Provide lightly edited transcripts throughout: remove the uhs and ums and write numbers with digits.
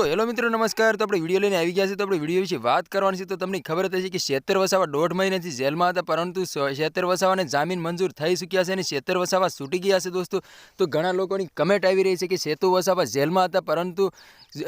Hello મિત્રો નમસ્કાર। તો આપણે વિડીયો લઈને આવી ગયા છે। તો આપણે વિડીયો વિશે વાત કરવાની છે। તો તમને ખબર જ હશે કે શેતર વસાવા 1.5 મહિનાથી જેલમાં હતા, પરંતુ શેતર વસાવાને જામીન મંજૂર થઈ ચૂક્યા છે અને શેતર વસાવા છૂટી ગયા છે દોસ્તો। તો ઘણા લોકોની કમેન્ટ આવી રહી છે કે શેતુ વસાવા જેલમાં હતા પરંતુ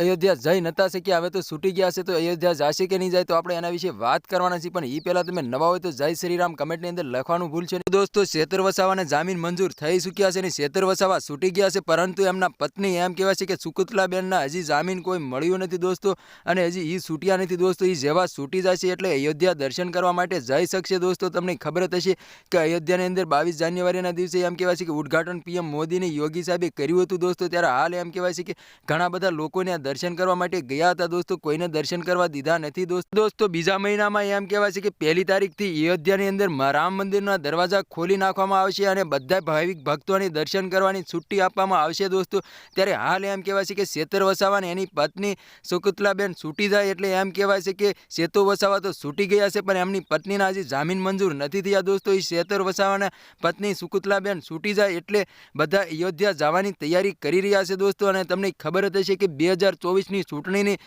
અયોધ્યા જઈ નતા શક્યા, હવે તો છૂટી ગયા છે, તો અયોધ્યા જશે કે નહીં જાય, તો આપણે એના વિશે વાત કરવાના છીએ। પણ એ પહેલાં તમે નવા હોય તો જય શ્રીરામ કમેન્ટની અંદર લખવાનું ભૂલશો નહીં દોસ્તો। શેતર વસાવાને જામીન મંજૂર થઈ ચૂક્યા છે અને શેતર વસાવા છૂટી ગયા છે, પરંતુ એમના પત્ની એમ કહેવાય છે કે સુકુતલાબેનના હજી જામીન કોઈ મળ્યું નથી દોસ્તો, અને હજી એ છૂટ્યા નથી દોસ્તો। એ જેવા છૂટી જશે એટલે અયોધ્યા દર્શન કરવા માટે જઈ શકશે દોસ્તો। તમને ખબર જ હશે કે અયોધ્યાની અંદર 22 જાન્યુઆરીના દિવસે એમ કહેવાય છે કે ઉદ્ઘાટન પીએમ મોદીને યોગી સાહેબે કર્યું હતું દોસ્તો। ત્યારે હાલ એમ કહેવાય છે કે ઘણા બધા લોકોને આ દર્શન કરવા માટે ગયા હતા દોસ્તો, કોઈને દર્શન કરવા દીધા નથી દોસ્તો। બીજા મહિનામાં એમ કહેવાય છે કે 1 તારીખથી અયોધ્યાની અંદર રામ મંદિરના દરવાજા ખોલી નાખવામાં આવશે અને બધા ભાવિક ભક્તોને દર્શન કરવાની છુટ્ટી આપવામાં આવશે દોસ્તો। ત્યારે હાલ એમ કહેવાય છે કે શેતર વસાવાને એની પત્ની સુકુતલાબેન છૂટી જાય એટલે એમ કહેવાય છે કે શેતુ વસાવા તો છૂટી ગયા છે, પણ એમની પત્નીના હજી જામીન મંજૂર નથી થયા દોસ્તો। એ શેતર વસાવાના પત્ની સુકુતલાબેન છૂટી જાય એટલે બધા અયોધ્યા જવાની તૈયારી કરી રહ્યા છે દોસ્તો। અને તમને ખબર જ હશે કે 2024ની ચૂંટણીની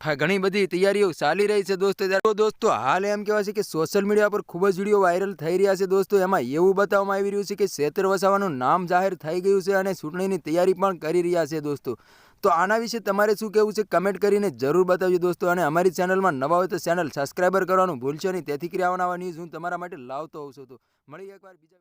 ઘણી બધી તૈયારીઓ ચાલી રહી છે દોસ્તો। હાલ એમ કહેવાય છે કે સોશિયલ મીડિયા પર ખૂબ જ વિડીયો વાયરલ થઈ રહ્યા છે દોસ્તો। એમાં એવું બતાવવામાં આવી રહ્યું છે કે શેતર વસાવાનું નામ જાહેર થઈ ગયું છે અને ચૂંટણીની તૈયારી પણ કરી રહ્યા છે દોસ્તો। તો આના વિશે તમારે શું કહેવું છે કમેન્ટ કરીને જરૂર બતાવજો દોસ્તો। અને અમારી ચેનલમાં નવા હોય તો ચેનલ સબસ્ક્રાઈબર કરવાનું ભૂલશો નહીં, તેથી કરી આવવાના ન્યૂઝ હું તમારા માટે લાવતો હોઉં છું। તો મળી એકવાર બીજા